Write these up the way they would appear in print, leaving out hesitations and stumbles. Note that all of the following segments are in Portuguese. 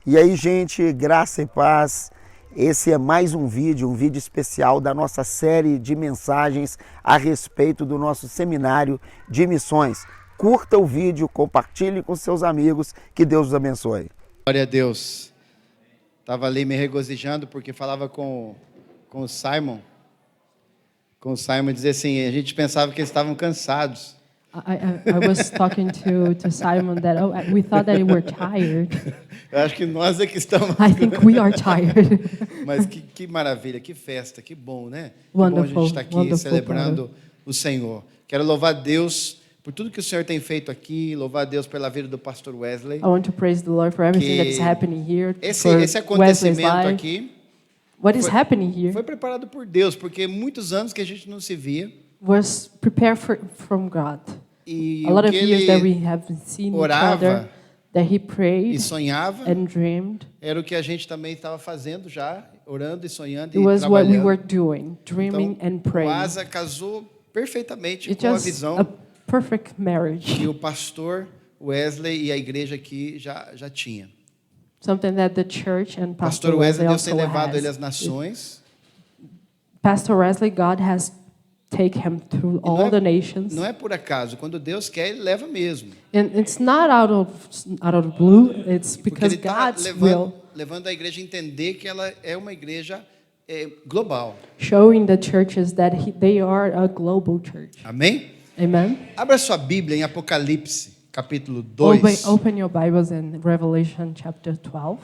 E aí, gente, graça e paz. Esse é mais um vídeo especial da nossa série de mensagens a respeito do nosso seminário de missões. Curta o vídeo, compartilhe com seus amigos, que Deus os abençoe. Glória a Deus. Estava ali me regozijando porque falava com o Simon. Com o Simon, dizia assim, a gente pensava que eles estavam cansados. I was talking to Simon that we thought that we were tired. Eu acho que nós é que estamos. I think we are tired. Mas que maravilha, que festa, que bom, né? Wonderful, que bom a gente estar aqui wonderful, celebrando o Senhor. Quero louvar Deus por tudo que o Senhor tem feito aqui, louvar Deus pela vida do pastor Wesley. I want to praise the Lord for everything that is happening here. Esse acontecimento aqui What is happening here foi preparado por Deus, porque muitos anos que a gente não se via. Was prepared from God. E a lot o of que years ele that we have seen each other, that he prayed e sonhava, and dreamed. Era o que a gente também estava fazendo já, orando e sonhando It e was trabalhando. what we were doing, dreaming então, and praying. O Asa casou perfeitamente It's com a just visão a perfect marriage. que o pastor Wesley e a igreja aqui já tinha. Something that the church and Pastor Wesley, Deus tem levado ele às nações. Pastor Wesley, God has take him through all the nations. Não é por acaso, quando Deus quer, ele leva mesmo. And it's not out of blue, it's because Porque ele God's will. Levando a igreja a entender que ela é uma igreja global. Showing the churches that they are a global church. Amém? Amen. Abra sua Bíblia em Apocalipse, capítulo 2. Open your Bibles in Revelation chapter 12.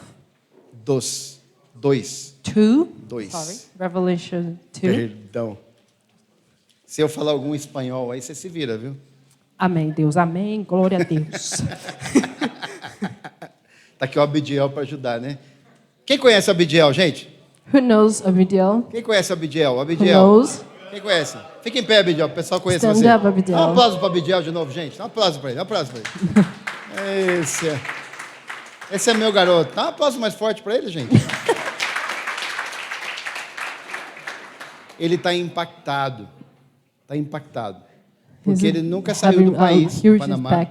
2. 2. Sorry. Revelation 2. Perdão. Se eu falar algum espanhol, aí você se vira, viu? Amém, Deus. Amém. Glória a Deus. Tá aqui o Abidiel para ajudar, né? Quem conhece o Abidiel, gente? Who knows Abidiel? Quem conhece o Abidiel? Who knows? Quem conhece? Fica em pé, Abidiel, o pessoal conhece Stand você. up, Abidiel. Dá um aplauso para o Abidiel de novo, gente. Dá um aplauso para ele, Esse é meu garoto. Dá um aplauso mais forte para ele, gente. Ele está impactado. Está impactado. Porque ele nunca saiu do país, do Panamá.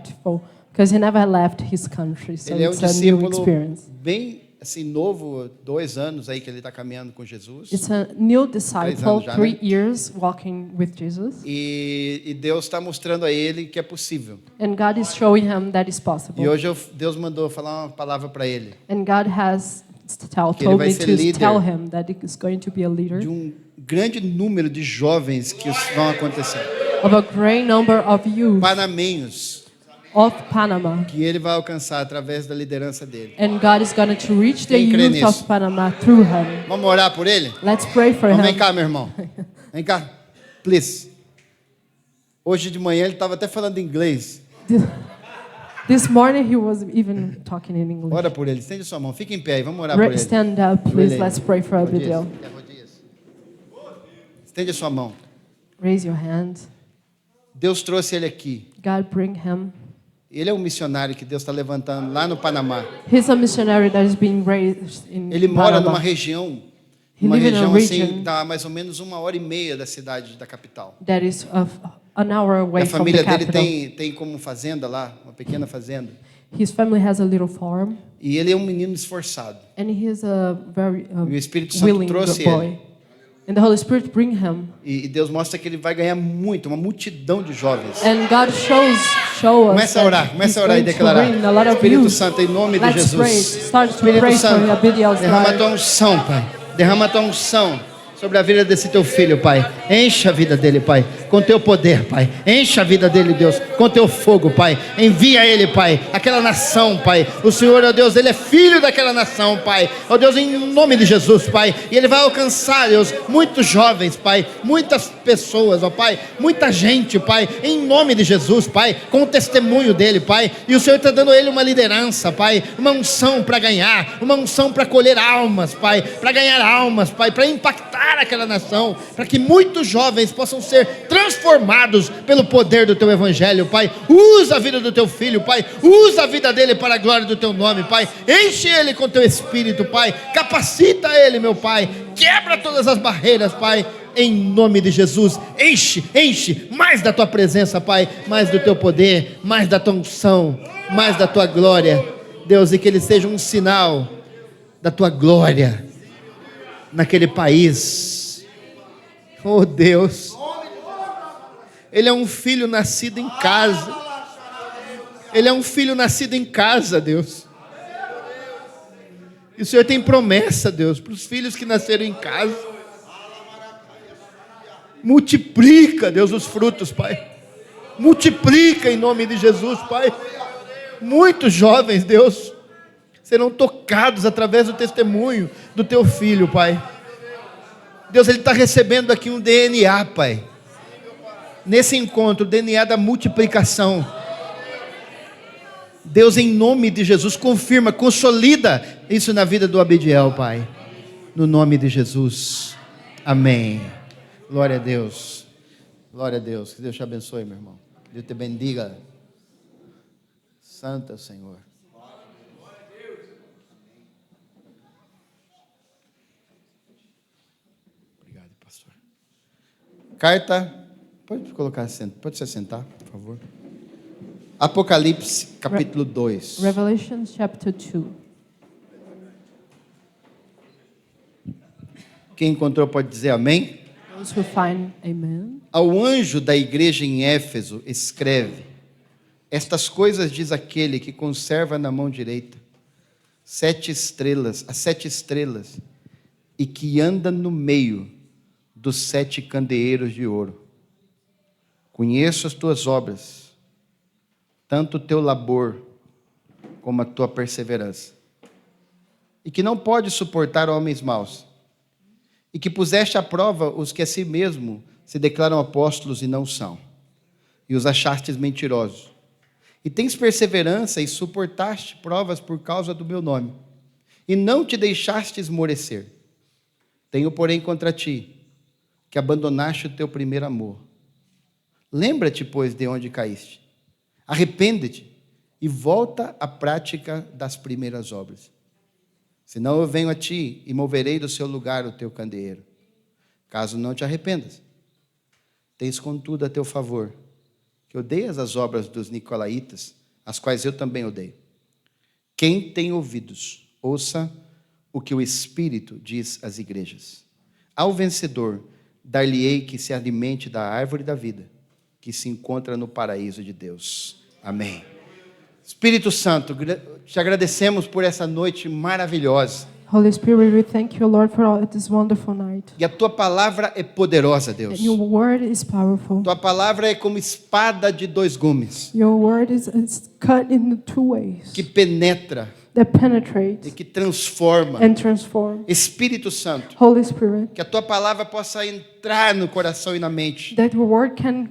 Because he never left his country, so ele é um it's a new discípulo experience. bem assim novo, 2 anos aí que ele está caminhando com Jesus. It's a new disciple, já, 3 né? years walking with Jesus. E Deus está mostrando a ele que é possível. And God is showing him that is possible. E hoje Deus mandou falar uma palavra para ele. And God has told me to tell him that he is going to be a leader De grande número de jovens que vão acontecer. of a great number of youth Panamenhos of Panama. que ele vai alcançar através da liderança dele. And God is going to reach the Quem crê youth nisso? of Panama through him. Vamos orar por ele? Let's pray for Então, vem him. cá, meu irmão. Vem cá, please. Hoje de manhã ele estava até falando inglês. This morning he was even talking in English. Ora por ele. Estende sua mão. Fica em pé aí. Vamos orar por ele. Stand up, please. Let's pray for Abidiel. Estende a sua mão. Raise your hand. Deus trouxe ele aqui. God bring him. Ele é um missionário que Deus está levantando lá no Panamá. He's a missionary that is being raised in Ele mora Panama. numa região, He lives in a assim, region dá mais ou menos 1h30 da cidade da capital. that is an hour away A from the família dele capital. tem como fazenda lá, uma pequena fazenda. His family has a little farm, E ele é um menino esforçado. and he is a very E o Espírito Santo willing trouxe boy. ele. And the Holy Spirit bring him. E Deus mostra que ele vai ganhar muito, uma multidão de jovens. And God show us Começa a orar e declarar. a lot of Espírito youth. Santo, em nome de Let's pray. Jesus. Start to Espírito pray for Santo, Abidiel's derrama a life. tua unção, Pai. Derrama a tua unção sobre a vida desse teu filho, Pai. Enche a vida dele, Pai, com teu poder, Pai. Enche a vida dele, Deus, com teu fogo, Pai. Envia ele, Pai, aquela nação, Pai. O Senhor, ó Deus, ele é filho daquela nação, Pai. Ó Deus, em nome de Jesus, Pai. E ele vai alcançar, Deus, muitos jovens, Pai. Muitas pessoas, ó Pai. Muita gente, Pai. Em nome de Jesus, Pai. Com o testemunho dele, Pai. E o Senhor está dando a ele uma liderança, Pai. Uma unção para ganhar. Uma unção para colher almas, Pai. Para ganhar almas, Pai. Para impactar aquela nação. Para que muitos jovens possam ser transformados pelo poder do teu evangelho, Pai. Usa a vida do teu filho, Pai. Usa a vida dele para a glória do teu nome, Pai. Enche ele com teu espírito, Pai. Capacita ele, meu Pai. Quebra todas as barreiras, Pai. Em nome de Jesus. Enche mais da tua presença, Pai. Mais do teu poder, mais da tua unção, mais da tua glória, Deus. E que ele seja um sinal da tua glória naquele país. Oh Deus, ele é um filho nascido em casa. Ele é um filho nascido em casa, Deus. E o Senhor tem promessa, Deus, para os filhos que nasceram em casa. Multiplica, Deus, os frutos, Pai. Multiplica em nome de Jesus, Pai. Muitos jovens, Deus, serão tocados através do testemunho do Teu Filho, Pai. Deus, Ele está recebendo aqui um DNA, Pai. Nesse encontro, o DNA da multiplicação. Deus, em nome de Jesus, confirma, consolida isso na vida do Abidiel, Pai. No nome de Jesus. Amém. Glória a Deus. Glória a Deus. Que Deus te abençoe, meu irmão. Deus te bendiga. Santo Senhor. Obrigado, pastor. Carta. Pode se sentar, por favor. Apocalipse, capítulo 2. Revelation chapter 2. Quem encontrou pode dizer amém? Those who find amen. Ao anjo da igreja em Éfeso escreve: estas coisas diz aquele que conserva na mão direita as 7 estrelas, e que anda no meio dos 7 candeeiros de ouro. Conheço as tuas obras, tanto o teu labor como a tua perseverança, e que não podes suportar homens maus, e que puseste à prova os que a si mesmo se declaram apóstolos e não são, e os achastes mentirosos. E tens perseverança e suportaste provas por causa do meu nome, e não te deixaste esmorecer. Tenho, porém, contra ti, que abandonaste o teu primeiro amor. Lembra-te, pois, de onde caíste. Arrepende-te e volta à prática das primeiras obras. Senão eu venho a ti e moverei do seu lugar o teu candeeiro. Caso não te arrependas. Tens, contudo, a teu favor, que odeias as obras dos nicolaítas, as quais eu também odeio. Quem tem ouvidos, ouça o que o Espírito diz às igrejas. Ao vencedor, dar-lhe-ei que se alimente da árvore da vida, que se encontra no paraíso de Deus. Amém. Espírito Santo, te agradecemos por essa noite maravilhosa. Holy Spirit, we thank you, Lord, for this wonderful night. E a tua palavra é poderosa, Deus. Your word is powerful. Tua palavra é como espada de 2 gumes, Your word is cut in 2 ways. que penetra That penetrates e que transforma. and transforms. Espírito Santo, Holy Spirit, que a tua palavra possa entrar no coração e na mente that your word can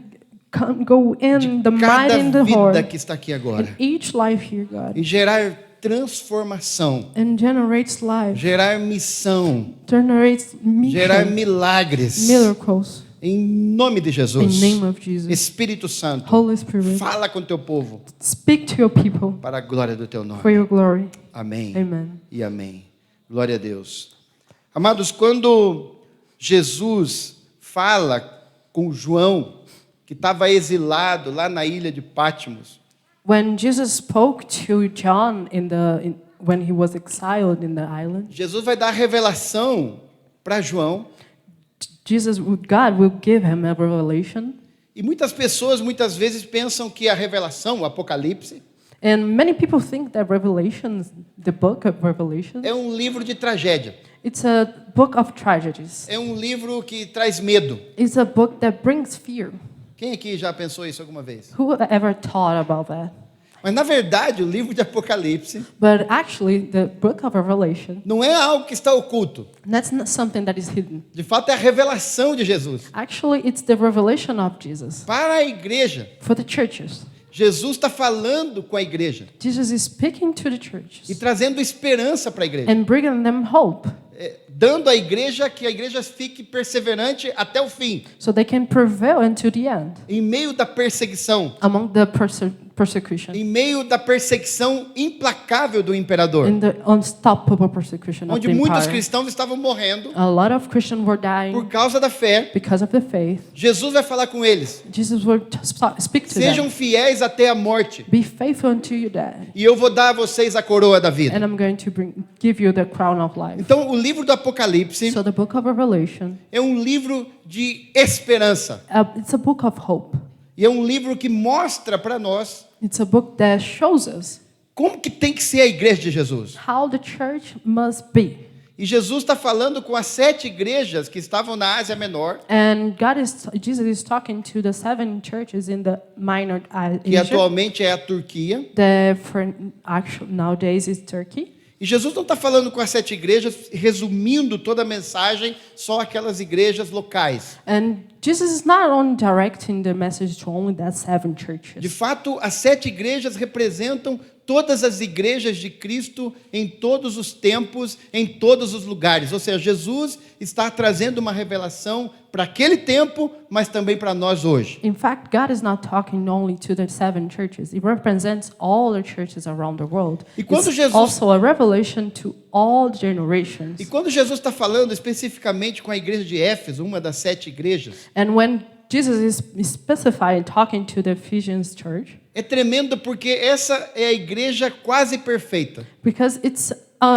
go in the mind cada and the vida heart. que está aqui agora, In each life here, God. e gerar transformação, And generates life. gerar missão, Generates gerar mission, milagres, miracles. em nome de Jesus. In the name of Jesus. Espírito Santo, Holy Spirit, fala com teu povo speak to your people para a glória do teu nome. for your glory. Amém. Amen. E amém. Glória a Deus. Amados, quando Jesus fala com João, que estava exilado lá na ilha de Patmos, When Jesus spoke to John when he was exiled in the island, Jesus vai dar revelação para João. God will give him a revelation. E muitas pessoas, muitas vezes, pensam que a revelação, o Apocalipse, And many people think that Revelation, the book of Revelation, é um livro de tragédia. it's a book of tragedies. É um livro que traz medo. It's a book that brings fear. Quem aqui já pensou isso alguma vez? Who ever thought about that? Mas, na verdade, o livro de Apocalipse But actually, the book of Revelation, não é algo que está oculto. that's not something that is hidden. De fato, é a revelação de Jesus. Actually, it's the revelation of Jesus Para a igreja, for the churches. Jesus está falando com a igreja Jesus is speaking to the e churches trazendo esperança para a igreja. and bringing them hope Dando à igreja que a igreja fique perseverante até o fim. so they can prevail until the end Em meio da perseguição, among the persecution, em meio da perseguição implacável do imperador, in the unstoppable persecution of onde the muitos empire. cristãos estavam morrendo A lot of Christians were dying por causa da fé. because of the faith. Jesus vai falar com eles: Jesus will speak to sejam them. fiéis até a morte, Be faithful until you die, e eu vou dar a vocês a coroa da vida. and I'm going to give you the crown of life. Então, o livro do Apocalipse So the book of Revelation, é um livro de esperança. it's a book of hope. E é um livro que mostra para nós It's a book that shows us como que tem que ser a igreja de Jesus. how the church must be. E Jesus está falando com as 7 igrejas que estavam na Ásia Menor, And Jesus is talking to the 7 churches in the Minor que Asia. atualmente é a Turquia. Nowadays is Turkey. E Jesus não está falando com as 7 igrejas, resumindo toda a mensagem, só aquelas igrejas locais. And Jesus is not only directing the message to only that 7 De churches. fato, as 7 igrejas representam todas as igrejas de Cristo em todos os tempos, em todos os lugares. Ou seja, Jesus está trazendo uma revelação para aquele tempo, mas também para nós hoje. In fact, God is not talking only to the 7 churches. It represents all the churches around the world. E quando It's Jesus- also a revelation to all generations. E quando Jesus está falando especificamente com a igreja de Éfeso, uma das 7 igrejas, And when Jesus is specifying talking to the Ephesians church, é tremendo porque essa é a igreja quase perfeita. because it's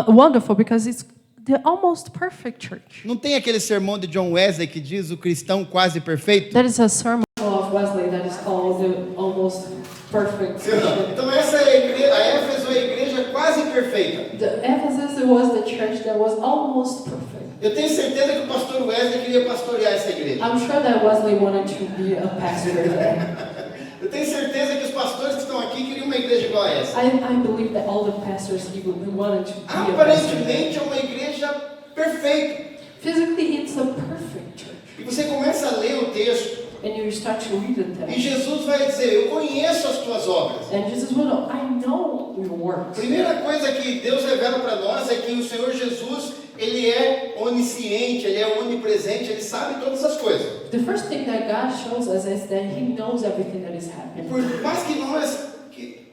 wonderful, because it's the almost perfect church. Não tem aquele sermão de John Wesley que diz o cristão quase perfeito? That is a sermon of Wesley that is called the almost perfect church. Então essa é a igreja, a Éfeso é a igreja quase perfeita. The Ephesus was the church that was almost perfect. Eu tenho certeza que o pastor Wesley queria pastorear essa igreja. I'm sure that Wesley wanted to be a pastor there. Eu tenho certeza que os pastores que estão aqui queriam uma igreja igual a essa. I believe that all the pastors even wanted to be a pastor there. Aparentemente é uma igreja perfeita. Physically, it's a perfect church. E você começa a ler o texto And you start to read the e text. Jesus vai dizer: eu conheço as tuas obras. And Jesus will know, I know your works. Primeira coisa que Deus revela para nós é que o Senhor Jesus, ele é onisciente, ele é onipresente, ele sabe todas as coisas. The first thing that God shows us is that He knows everything that is happening. Por mais que nós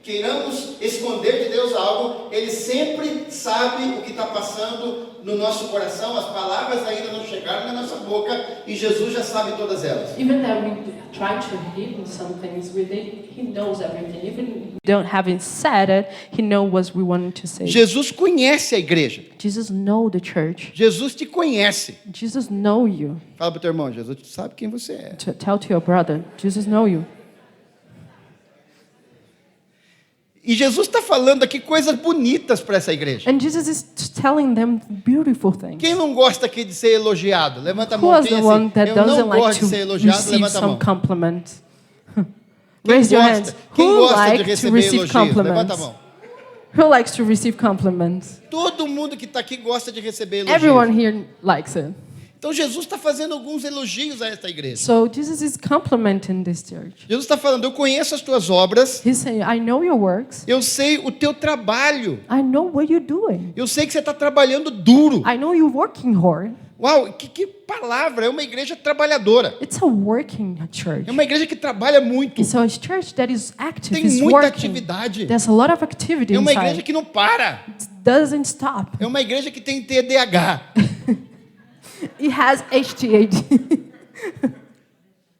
queiramos esconder de Deus algo, ele sempre sabe o que está passando no nosso coração. As palavras ainda não chegaram na nossa boca e Jesus já sabe todas elas. Even that we try to hide some things within, He knows everything. Even don't having said it, He knows what we wanted to say. Jesus conhece a igreja. Jesus know the church. Jesus te conhece. Jesus know you. Fala para o teu irmão: Jesus sabe quem você é. Tell to your brother, Jesus know you. E Jesus está falando aqui coisas bonitas para essa igreja. And Jesus is telling them beautiful things. Quem não gosta aqui de ser elogiado? Levanta a Who mão. is Quem the one assim, that eu não doesn't like gosto to de ser elogiado, receive levanta a some mão. compliments? Quem Raise your gosta, hands. quem Who gosta de like to receber receive elogios? Levanta a compliments? mão. Who likes to receive compliments? Todo mundo que está aqui gosta de receber elogios. Everyone here likes it. Então Jesus está fazendo alguns elogios a esta igreja. So Jesus is complimenting this church. Jesus está falando: eu conheço as tuas obras, He's saying, I know your works. eu sei o teu trabalho, I know what you're doing. eu sei que você está trabalhando duro. I know you're working hard. Uau, que palavra! É uma igreja trabalhadora. It's a working church. É uma igreja que trabalha muito. It's a church that is active, Tem is muita working. atividade. There's a lot of activity É uma igreja inside. que não para. It doesn't stop. É uma igreja que tem TDAH. It has HTAD.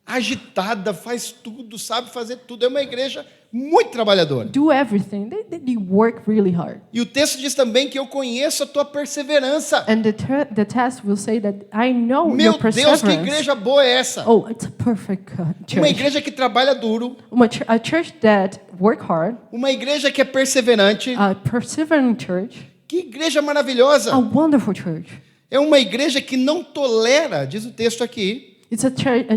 Agitada, faz tudo, sabe fazer tudo. É uma igreja muito trabalhadora. Do everything. They work really hard. E o texto diz também que eu conheço a tua perseverança. And the test will say that I know Meu your Deus, que perseverance. igreja boa é essa? Oh, it's a perfect Uma church. igreja que trabalha duro, A church that work hard, uma igreja que é perseverante. a persevering church, Que igreja maravilhosa! a wonderful church. É uma igreja que não tolera, diz o texto aqui, It's a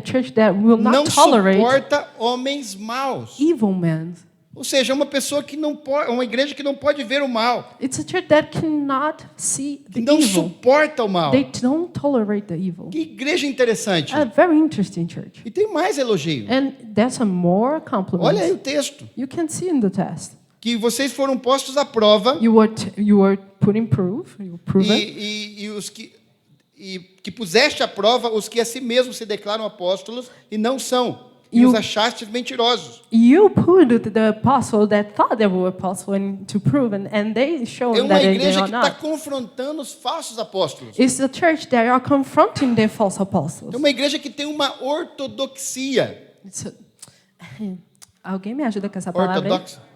church that will não not tolerate suporta homens maus. evil men. Ou seja, é uma pessoa que não pode, uma igreja que não pode ver o mal, It's a church that cannot see que the não evil. suporta o mal. They don't tolerate the evil. Que igreja interessante. A very interesting church. E tem mais elogio. And that's a more Olha aí compliment. o texto. You can see in the test. Que vocês foram postos à prova You were put in proof. You were proven. e os que puseste à prova os que a si mesmos se declaram apóstolos e não são, e You- os achaste mentirosos. You put the apostle that thought they were apostle and to prove, and they show É that uma they igreja are que está not. confrontando os falsos apóstolos. It's the church that are confronting the false apostles. É uma igreja que tem uma ortodoxia. It's a- Alguém me ajuda com essa palavra? aí? Ortodoxa.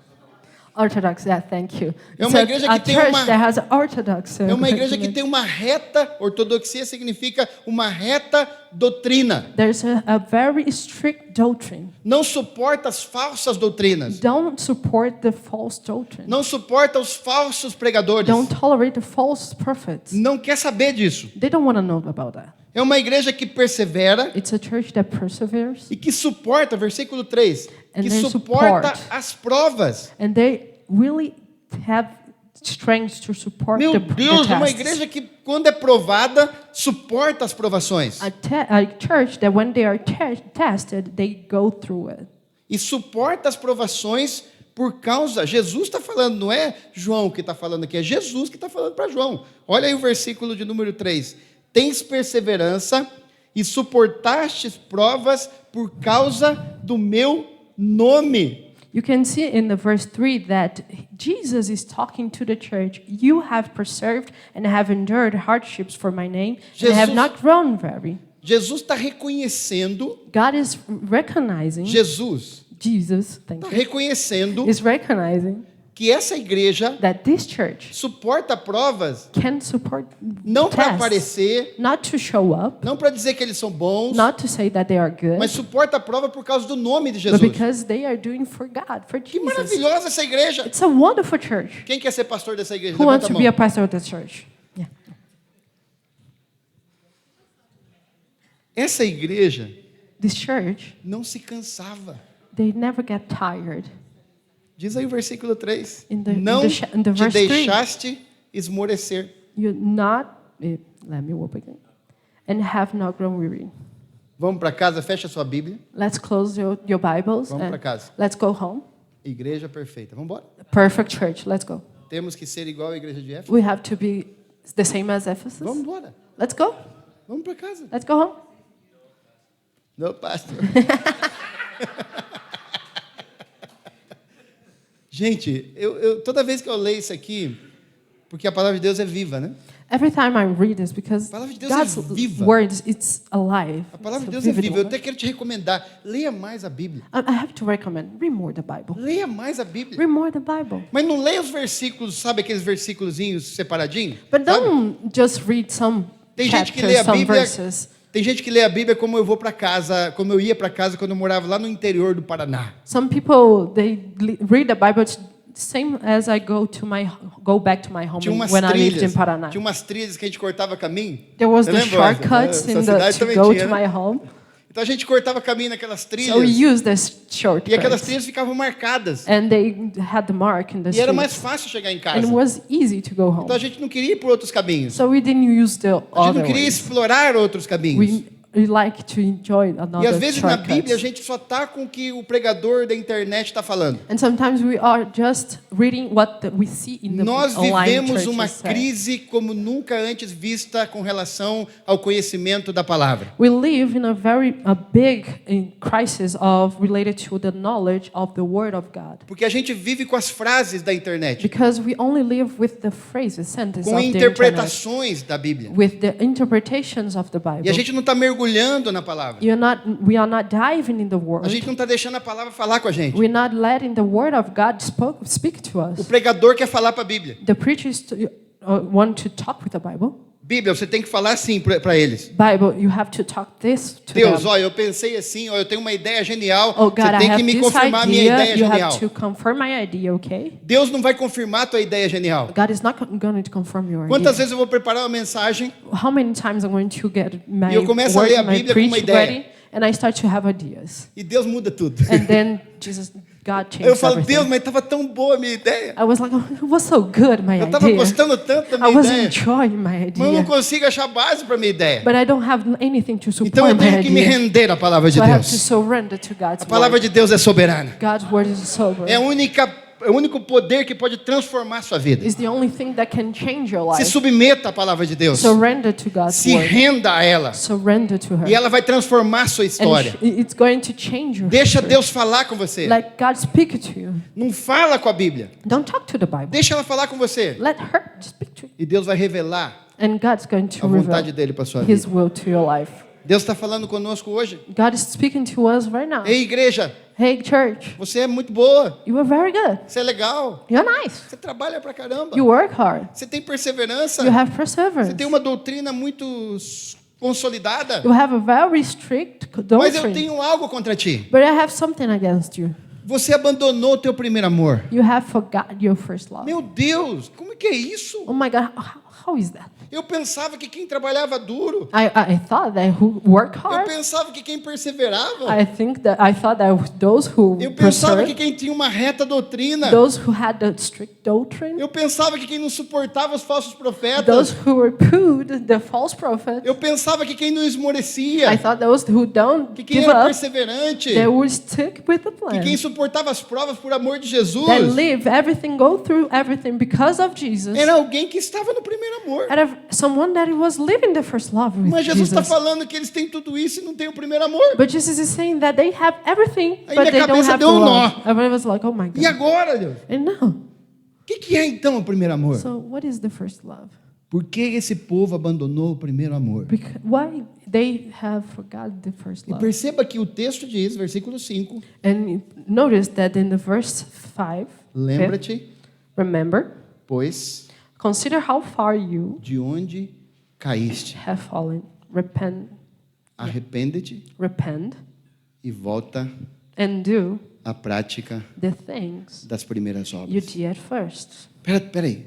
Orthodox, yeah, thank you. É uma It's igreja a que tem church uma- that has orthodox. É uma igreja que tem uma reta, ortodoxia significa uma reta doutrina. There's a very strict doctrine. Não suporta as falsas doutrinas. Don't support the false doctrine. Não suporta os falsos pregadores. Don't tolerate the false prophets. Não quer saber disso. They don't want to know about that. É uma igreja que persevera It's a church that perseveres, e que suporta, versículo 3, And que they suporta support. as provas. and they really have strength to support Meu the Deus, uma tests. igreja que quando é provada, suporta as provações. A church that when they are tested, they go through it. E suporta as provações por causa... Jesus está falando, não é João que está falando aqui, é Jesus que está falando para João. Olha aí o versículo de número 3. Tens perseverança e suportastes provas por causa do meu nome. You can see in the verse 3 that Jesus is talking to the church. You have persevered and have endured hardships for my name and have Jesus- not grown weary. Jesus está reconhecendo, God is recognizing, Jesus Jesus, thank está you, reconhecendo is recognizing que essa igreja that this church suporta provas can support não para tests, aparecer, not to show up, não para dizer que eles são bons, not to say that they are good, mas suporta a prova por causa do nome de but Jesus. because they are doing for God, for Que Jesus. maravilhosa essa igreja. It's a wonderful church. Quem quer ser pastor dessa igreja? Who wants Levanta to a be a mão. pastor of the church? Yeah. Essa igreja This church, não se cansava. they never get tired. Diz aí o versículo 3. In the- Não in the te verse 3. deixaste esmorecer. You not let me open again, and have not grown weary. Vamos para casa, fecha sua Bíblia. Let's close your Bibles Vamos and pra casa. let's go home. Igreja perfeita. Vamos embora. Perfect church. Let's go. Temos que ser igual à igreja de Éfeso. We have to be the same as Ephesus. Vamos embora. Let's go. Vamos para casa. Let's go home. Não, pastor. Gente, toda vez que eu leio isso aqui, porque a palavra de Deus é viva, né? Every time I read this, because A palavra de Deus é God's viva. words, it's alive. A palavra de It's Deus a é vivid viva. Eu word. até quero te recomendar. Leia mais a Bíblia. I have to recommend, read more the Bible. Leia mais a Bíblia. Read more the Bible. Mas não leia os versículos, sabe aqueles versículozinhos separadinhos? But Sabe? don't just read some Tem gente que lê chapters, a some Bíblia. verses. Tem gente que lê a Bíblia como eu vou para casa, como eu ia para casa quando eu morava lá no interior do Paraná. Some people read the Bible same as I go back to my home Tinha umas when I lived trilhas, in Paraná. tinha umas trilhas que a gente cortava caminho. There was Você the lembra, shortcuts Wesley? in Sua cidade to também go tinha, to né? my home. Então a gente cortava caminho naquelas trilhas. So we used the E aquelas shortcuts. trilhas ficavam marcadas. And they had the mark in the E era mais streets. fácil chegar em And casa. it was easy to go home. Então a gente não queria ir por outros caminhos. So we didn't use the A gente other não queria ways. explorar outros caminhos. We like to enjoy E às another vezes na Bíblia a shortcuts. gente só tá com o que o pregador da internet está falando. And sometimes we are just reading what we see in the Nós online vivemos uma churches say. crise como nunca antes vista com relação ao conhecimento da palavra. We live in a big crisis related to the knowledge of the Word of God. Porque a gente vive com as frases da internet, Because we only live with the phrases, sentences com of the internet, interpretações da Bíblia. with the interpretations of the Bible. E a gente não está mergulhando na palavra. We are not diving in the A Word. gente não está deixando a palavra falar com a gente. We're not letting the Word of God speak to O us. pregador quer falar para a Bíblia. The preachers want to talk with the Bible. Bíblia, você tem que falar assim para eles. Bible, you have to talk this to Deus, them. olha, eu pensei assim, olha, eu tenho uma ideia genial. Oh God, Você I tem que have me this confirmar a minha idea. ideia You genial. have to confirm my idea, okay? Deus não vai confirmar a tua ideia genial. God is not going to confirm your Quantas idea. vezes eu vou preparar uma mensagem How many times I'm going to get my E eu começo a word, ler a my Bíblia com uma preach ideia. ready, and I start to have ideas. e Deus muda tudo? And then God Eu changed falo, Deus, everything. mas estava tão boa a minha ideia. I was like, oh, it was so good, my Eu estava idea. gostando tanto da I minha was ideia. enjoying my Mas eu não idea. consigo achar base para minha ideia. But I don't have anything to support Então eu my tenho que me idea. render à palavra de So I have to Deus. surrender to God's A palavra word. de Deus é soberana. God's word is sober. É a única o único poder que pode transformar a sua vida. It's the only thing that can change your Se life. submeta à palavra de Deus. Surrender to God's Se word. renda a ela. Surrender to her. E ela vai transformar a sua And história. it's going to change your Deixa history. Deus falar com você. Let God speak to you. Não fala com a Bíblia. Don't talk to the Bible. Deixa ela falar com você. Let her speak to you. E Deus vai revelar And God's going to a vontade reveal dele para sua His vida. will to your life. Deus está falando conosco hoje. God is speaking to us right now. Ei, igreja, Hey, church, você é muito boa. you are very good. Você é legal. You're nice. Você trabalha pra caramba. You work hard. Você tem perseverança. You have Você perseverance. tem uma doutrina muito consolidada. You have a very strict Mas eu doctrine. tenho algo contra ti. But I have something against you. Você abandonou o teu primeiro amor. You have forgotten your first love. Meu Deus, como é que é isso? Oh my God, how is that? Eu pensava que quem trabalhava duro, I thought that who work eu hard. pensava que quem perseverava, I thought that those who eu pensava que persevere, quem tinha uma reta doutrina, those who had the strict doctrine, eu pensava que quem não suportava os falsos those profetas, who repelled the false prophet. eu pensava que quem não I esmorecia, thought those who don't que quem give era up, perseverante, they would stick with the que plan. quem suportava as provas por amor de Jesus, That live everything, go through everything because of Jesus. era alguém que estava no primeiro amor. And someone that was living the first love with Mas Jesus está Jesus. falando que eles têm tudo isso e não têm o primeiro amor. But Jesus is saying that they have everything, Aí but minha they don't cabeça have deu the um nó. love. I was like, oh my E God. agora, Deus? And now, O que é então o primeiro amor? so what is the first love? Por que esse povo abandonou o primeiro amor? Why they have forgotten the first E love? perceba que o texto diz, versículo 5, And notice that in the verse 5, lembra-te, remember, pois, consider how far you de onde caíste. have fallen. Arrepende-te Repent, e volta and do à prática the things das primeiras you obras. did at first. Peraí.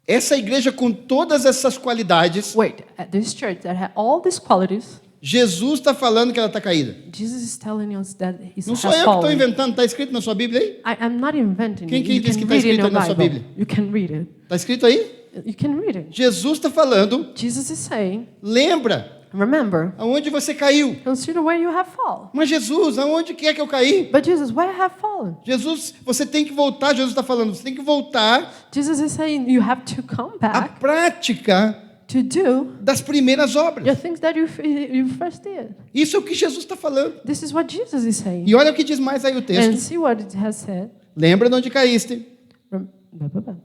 Essa igreja com todas essas qualidades, Wait, at this church that had all these qualities, Jesus está falando que ela está caída. Jesus is telling us that he's Não sou eu que estou fallen. inventando, está escrito na sua Bíblia aí? I'm not inventing Quem it. que You diz can que está read it in escrito your aí na sua Bible. Bíblia? You can read it. Está escrito aí? You can read it. Jesus está falando, Jesus is saying, lembra remember, aonde você caiu. consider where you have fallen. Mas Jesus, aonde que é que eu caí? But Jesus, where you have fallen? Jesus, você tem que voltar, Jesus está falando, você tem que voltar Jesus is saying you have to come à back prática to do das primeiras the obras. things that you first did. Isso é o que Jesus está falando. This is what Jesus is saying. E olha o que diz mais aí o And texto. see what it has said. Lembra de onde caíste.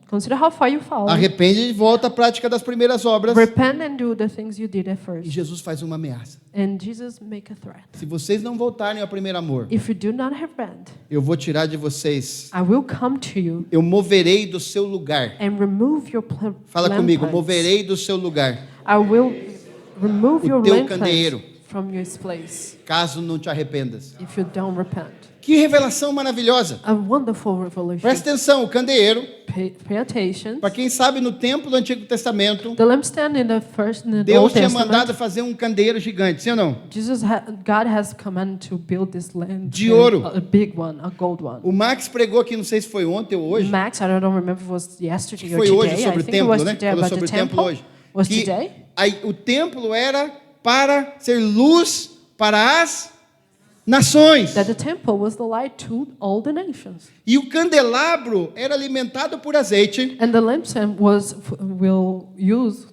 Consider how far you fall. Arrepende e volta à prática das primeiras obras. Repent and do the things you did at E first. Jesus faz uma ameaça. And Jesus make a threat. Se vocês não voltarem ao primeiro amor, If you do not repent, eu vou tirar de vocês. I will come to you Eu moverei do seu lugar. and remove your Fala comigo, lamplights. moverei do seu lugar, I will remove o your teu lamplights candeeiro. from your place caso não te arrependas. if you don't repent. Que revelação maravilhosa. A wonderful revelation. Presta atenção, o candeeiro, Pay attention. para quem sabe, no templo do Antigo Testamento, The lampstand in the Deus Old tinha Testament, mandado fazer um candeeiro gigante, sim ou não? God has commanded to build this lamp. De ouro. A big one, a gold one. O Max pregou aqui, não sei se foi ontem ou hoje, Max, I don't remember if it was yesterday or foi today. hoje sobre I o think it was templo, né? today Falou about sobre the o templo temple. hoje. Was Que today? aí, o templo era para ser luz para as nações. That the temple was the light to all the nations. E o candelabro era alimentado por azeite. And the lampstand will use,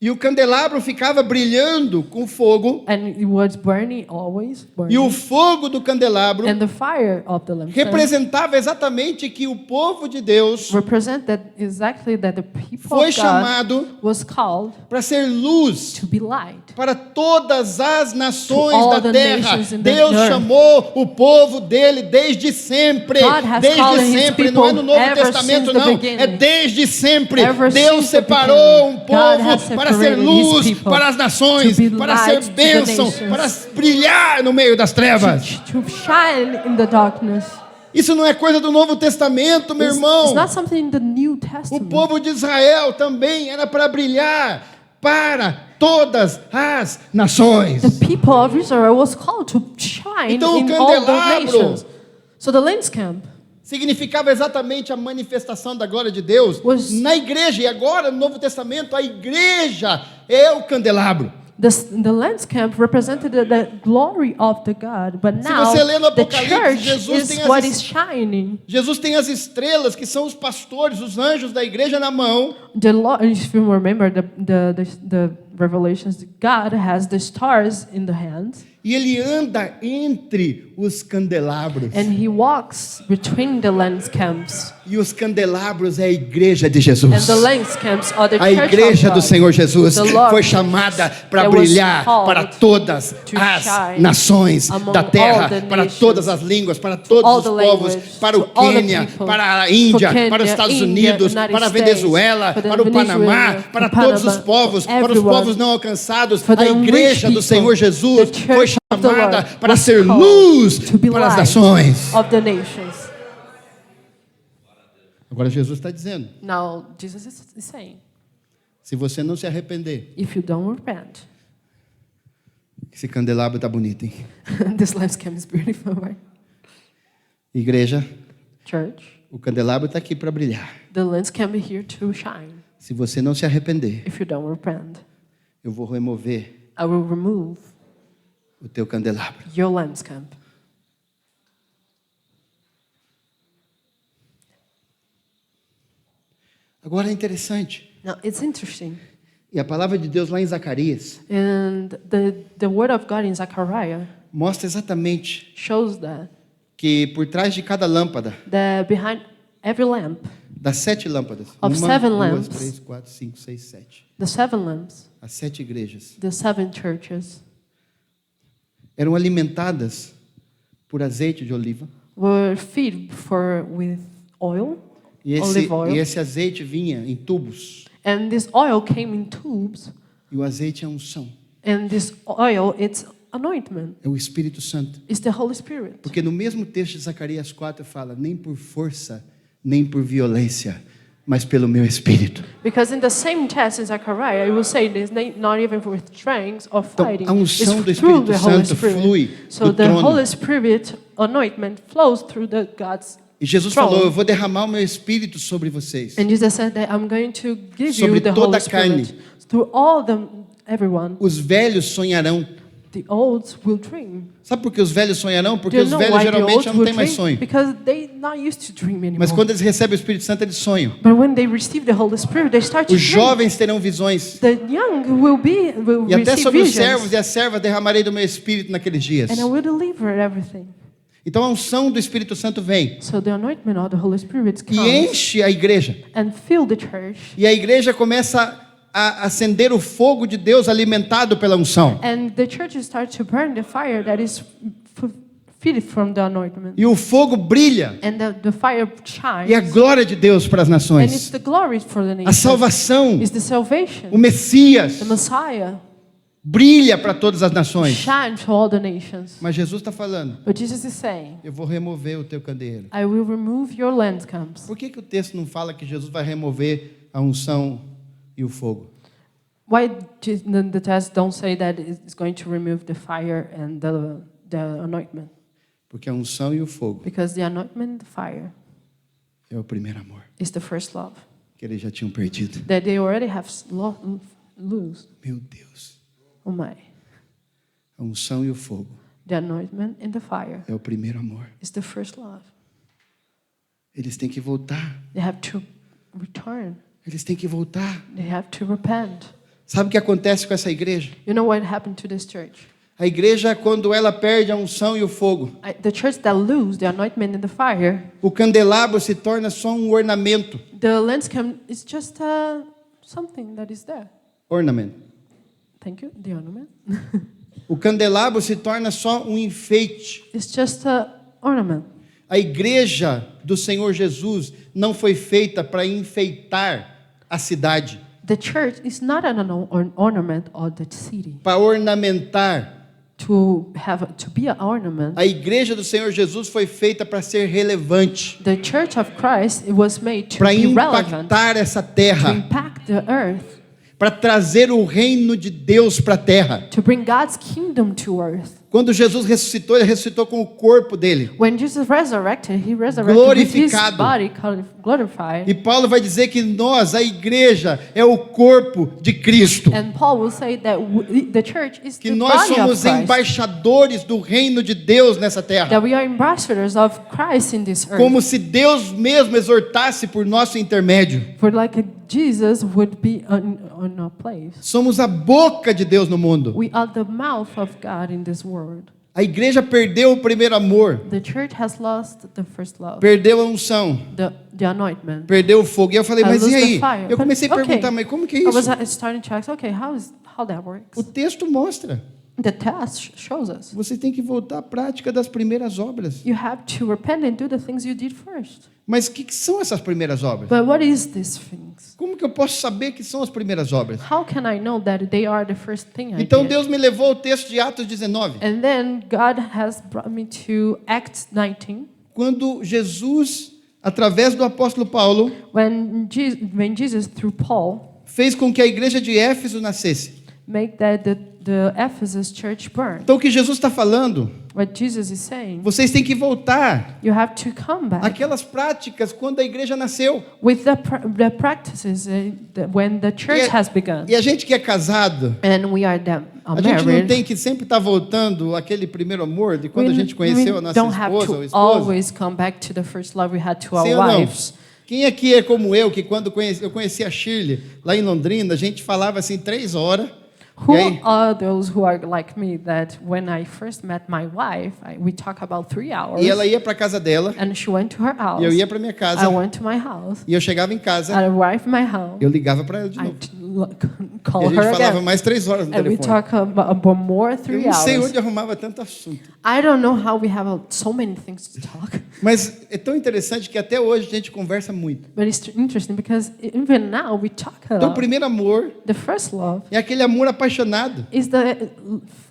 E o candelabro ficava brilhando com fogo. and it was burning always. E o Burning. fogo do candelabro And the fire of the lampstand representava exatamente que o povo de Deus represent that exactly that the people foi of God chamado was called para ser luz to be light. para todas as nações To all da the terra. nations in the Deus earth. chamou o povo dele desde sempre. God has Desde called his sempre, não é no people Novo ever Testamento since the não, beginning. é desde sempre. Ever Deus since the separou um beginning. God has povo para ser separated his luz people para as nações, to be para ser light to the bênção, nations. para brilhar no meio das trevas. To shine in the darkness. Isso não é coisa do Novo Testamento, meu It's irmão. not something in the New O Testament. povo de Israel também era para brilhar para todas as nações. The people of Israel was called to shine Então, o in all the candelabro nations. So the lampstand significava exatamente a manifestação da glória de Deus Was- na igreja. E agora, no Novo Testamento, a igreja é o candelabro. The lambs camp represented the glory of the God, but Se now você lê no the Apocalipse, church Jesus is tem what as- is shining. Jesus tem as estrelas, que são os pastores, os anjos da igreja na mão. The Lord, if you remember the revelations, God has the stars in the hands, E ele anda entre os candelabros. and He walks between the lambs camps. E os candelabros é a igreja de And Jesus. the lambs camps are the A church igreja of do God. Senhor Jesus The Lord foi chamada para that was brilhar called para todas to as shine nações among da terra, all the para nations, todas as línguas, para all todos os the povos, languages, para o to all the Quênia, people, para a Índia, for Kenya, para os Estados India, Unidos, United para a States, Venezuela, for the para o Panamá, Venezuela, para for todos os Panama, povos, para os everyone, povos não alcançados. for the A igreja rich do Senhor people. Jesus The foi church of the chamada Lord para was ser called luz to be para as light nações. of the nations. Agora Jesus está dizendo, Now Jesus is saying, se você não se arrepender, if you don't repent, esse candelabro está bonito, hein? this lambs camp is beautiful, right? Igreja, Church, o candelabro está aqui para brilhar. the lambs camp is here to shine. Se você não se arrepender, If you don't repent, eu vou remover I will remove o teu candelabro. your lambs camp. Agora é interessante. Now it's interesting. E a palavra de Deus lá em Zacarias And the word of God in Zechariah mostra exatamente shows that por trás de cada lâmpada, behind every lamp, das 7 lâmpadas, Of 7 duas, lamps. 3, 4, 5, 6, 7, the 7 lamps, as 7 igrejas, the 7 churches eram alimentadas por azeite de oliva. were fed with oil, E olive oil. esse azeite vinha em tubos. And this oil came in tubes. E o azeite é a unção, And this oil, it's anointment. é o Espírito Santo. It's the Holy Spirit. Porque no mesmo texto de Zacarias 4 fala, nem por força, nem por violência, mas pelo meu Espírito. Because in the same text in Zechariah, it will say this not even with strength or Então, fighting. a unção It's do through Espírito the Holy Santo Spirit. flui So do the trono. Holy Spirit anointment flows through the God's E Jesus throne. falou, eu vou derramar o meu Espírito sobre vocês. And Jesus said that I'm going to give Sobre you the toda Holy a carne. Spirit through all everyone. Os velhos sonharão. The old will dream. Sabe por que os velhos sonharão? Porque Do you os know velhos why the geralmente old já não will têm mais dream? sonho. Because they not used to dream anymore. Mas quando eles recebem o Espírito Santo, eles sonham. But when they receive the Holy Spirit, they start to Os dream. jovens terão visões. The young will E até receive sobre os visions. servos e as servas derramarei do meu Espírito naqueles dias. And I will deliver everything. Então a unção do Espírito Santo vem So the anointment of the Holy Spirit e comes enche a igreja. and fill the church. E a igreja começa a acender o fogo de Deus alimentado pela unção. And the church starts to burn the fire that is fed from the anointment. E o fogo brilha. And the fire shines. E a glória de Deus para as And it's nações. the glory for the A nations. salvação, It's the salvation. o Messias, The Messiah brilha para todas as nações. shine to all the nations. Mas Jesus está falando, But Jesus is saying, eu vou remover o teu candeeiro. I will remove your landscapes. Por que o texto não fala que Jesus vai remover a unção e o fogo? Why the text don't say that it's going to remove the fire and the anointment? Porque a unção e o fogo Because the anointment and the fire é o primeiro amor is the first love que eles já tinham perdido. that they already have lose. Meu Deus. Oh my. A unção e o fogo The anointment and the fire é o primeiro amor. is the first love. Eles têm que voltar. They have to return. Eles têm que voltar. They have to repent. Sabe o que acontece com essa igreja? You know what happened to this church? A igreja, quando ela perde a unção e o fogo, The church that lose the anointment and the fire, o candelabro se torna só um ornamento. the landscape is just something that is there. Ornamento. Thank you. The ornament. O candelabro se torna só um enfeite. It's just an ornament. A igreja do Senhor Jesus não foi feita para enfeitar a cidade, The church is not an ornament of the city. para ornamentar. To be an ornament. A igreja do Senhor Jesus foi feita para ser relevante, The church of Christ, it was made to para be relevant, impactar essa to terra, impact the earth, para trazer o reino de Deus para a terra. to bring God's kingdom to earth. Quando Jesus ressuscitou, ele ressuscitou com o corpo dele. When Jesus resurrected, he resurrected with his Glorificado. body glorified. E Paulo vai dizer que nós, a igreja, é o corpo de Cristo. And Paul will say that the church is Que the nós body of somos Christ. embaixadores do reino de Deus nessa terra. That we are ambassadors of Christ in this earth. Como se Deus mesmo exortasse por nosso intermédio. For like Jesus would be on our place. Somos a boca de Deus no mundo. We are the mouth of God in this world. A igreja perdeu o primeiro amor, The church has lost the first love, perdeu a unção, the anointment. perdeu o fogo. E eu falei, I mas lose e the aí? fire. Eu comecei a But, perguntar, mas como que é I was isso? starting to ask, okay, how that works? O texto mostra. The test shows us. Você tem que voltar à prática das primeiras obras. You have to repent and do the things you did first. Mas o que são essas primeiras obras? But what is these things? Como que eu posso saber que são as primeiras obras? How can I know that they are the first thing I Então did? Deus me levou ao texto de Atos 19. And then God has brought me to Acts 19, Quando Jesus, através do apóstolo Paulo, when Jesus through Paul fez com que a igreja de Éfeso nascesse. make that the Ephesus church burn. Então o que Jesus está falando, What Jesus is saying, vocês têm que voltar you have to come back àquelas práticas quando a igreja nasceu. with the practices when the church has begun. E a gente que é casado, And we are a gente não married. tem que sempre estar voltando àquele primeiro amor de quando a gente conheceu a nossa don't have esposa ou to esposa. always come back to the first love we had to Sim our ou não? wives. Quem aqui é como eu, que quando eu conheci a Shirley lá em Londrina, a gente falava assim 3 horas. Who E aí, are those who are like me that when I first met my wife, we talk about 3 hours, e ela ia para casa dela, and she went to her house, e eu ia para minha I casa, went to my house, e eu chegava em casa, I arrived at my house, eu ligava para ela de I novo. E call a gente her falava again, mais 3 horas no and we telefone. talk about more Eu 3 não sei hours. onde arrumava tanto assunto. I don't know how we have so many things to talk, Mas é tão interessante que até hoje a gente conversa muito. but it's interesting because even now we talk a Então o lot. primeiro amor The first love é aquele amor apaixonado. is the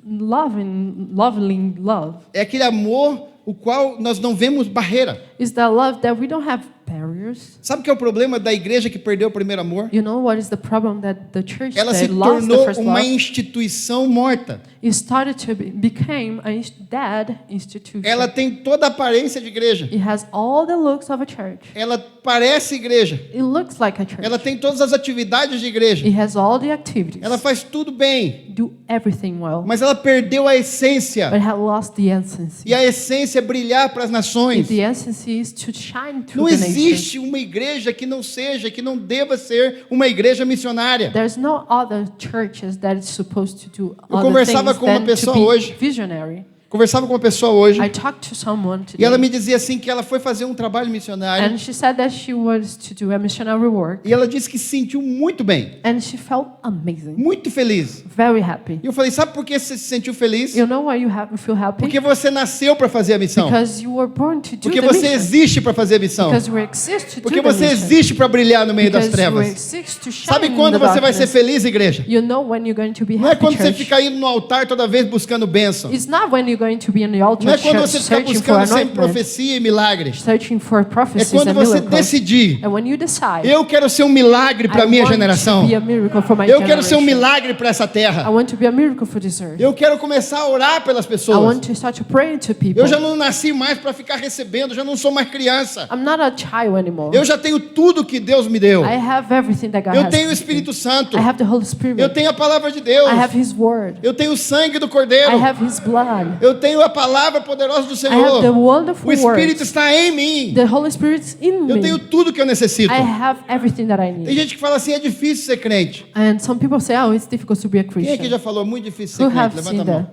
loving love. É aquele amor o qual nós não vemos barreira. Is the love that we don't have barriers. Sabe o que é o problema da igreja que perdeu o primeiro amor? You know what is the problem that the church Ela se that lost the tornou first uma love? instituição morta. It started to became a dead institution. Ela tem toda a aparência de igreja. It has all the looks of a church. Ela parece igreja. It looks like a church. Ela tem todas as atividades de igreja. It has all the activities. Ela faz tudo bem. Do everything well. Mas ela perdeu a essência. But has lost the essence. E a essência é brilhar para as nações. The essence is to shine through Não the existe nation. uma igreja que não seja, que não deva ser uma igreja missionária. There's no other churches that is supposed to do Eu other conversava things com uma than pessoa to be hoje. visionary. Conversava com uma pessoa hoje I talked to someone e ela today, me dizia assim que ela foi fazer um trabalho missionário and she said that she was to do a missionary work, e ela disse que se sentiu muito bem, and she felt amazing, muito feliz. very happy. E eu falei, sabe por que você se sentiu feliz? You know why you feel happy? Porque você nasceu para fazer a missão. Because you were born to do Porque the você mission. existe para fazer a missão. Because we exist to Porque do the você mission. existe para brilhar no meio das Because we trevas. exist to shine Sabe in quando the você vai ser darkness. feliz, igreja? You know when you're going to be Não é happy, quando você church. fica indo no altar toda vez buscando bênção. It's not when you're going to be in the altar Não é quando você fica searching for buscando sempre anointment, profecia e milagre. searching for É prophecies quando and você miracles. decidir, And when you decide, eu quero ser um milagre para a I minha want geração. to be a miracle for my Eu quero ser um generation. milagre para essa I terra. want to be a miracle for this earth. Eu quero começar a orar pelas I pessoas. want to start to pray to people. Eu já não nasci mais para ficar recebendo, já não sou mais criança. I'm not a child anymore. Eu já tenho tudo que Deus me deu. I have everything that God Eu has tenho o given me. Espírito Santo. I have the Holy Spirit. Eu tenho a palavra de Deus. I have His Word. Eu tenho o sangue do I Cordeiro. have His blood. Eu tenho a palavra poderosa do I have the Senhor. wonderful O Espírito words. está em mim. The Holy Spirit is in Eu me. tenho tudo que eu necessito. I have everything that I Tem need. gente que fala assim, é difícil ser crente. And some people say, oh, it's difficult to be a Quem aqui Christian. já falou, muito difícil ser Who crente? have Levanta seen a mão. that?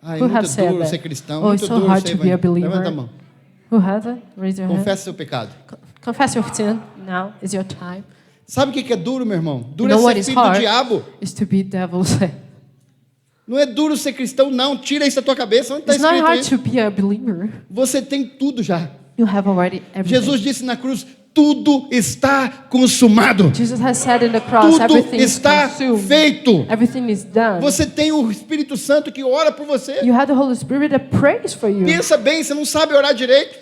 Ai, Who have muito said duro that? ser cristão, Oh, muito it's so duro hard ser to be a evangélico. Levanta a believer. mão. Who has it? Raise your hand. Confessa seu pecado. Confess your sin. Now is your time. Sabe o que é duro, meu irmão? Duro You know é what ser is filho do hard? diabo. Is to be devil's. Não é duro ser cristão, não. Tira isso da tua cabeça. Onde está It's not escrito hard isso? to be a believer. Você tem tudo já. You have already everything. Jesus disse na cruz, tudo está consumado. Jesus has said in the cross, Tudo everything is está consumed. feito. Everything is done. Você tem o Espírito Santo que ora por você. You have the Holy Spirit that prays for you. Pensa bem, você não sabe orar direito.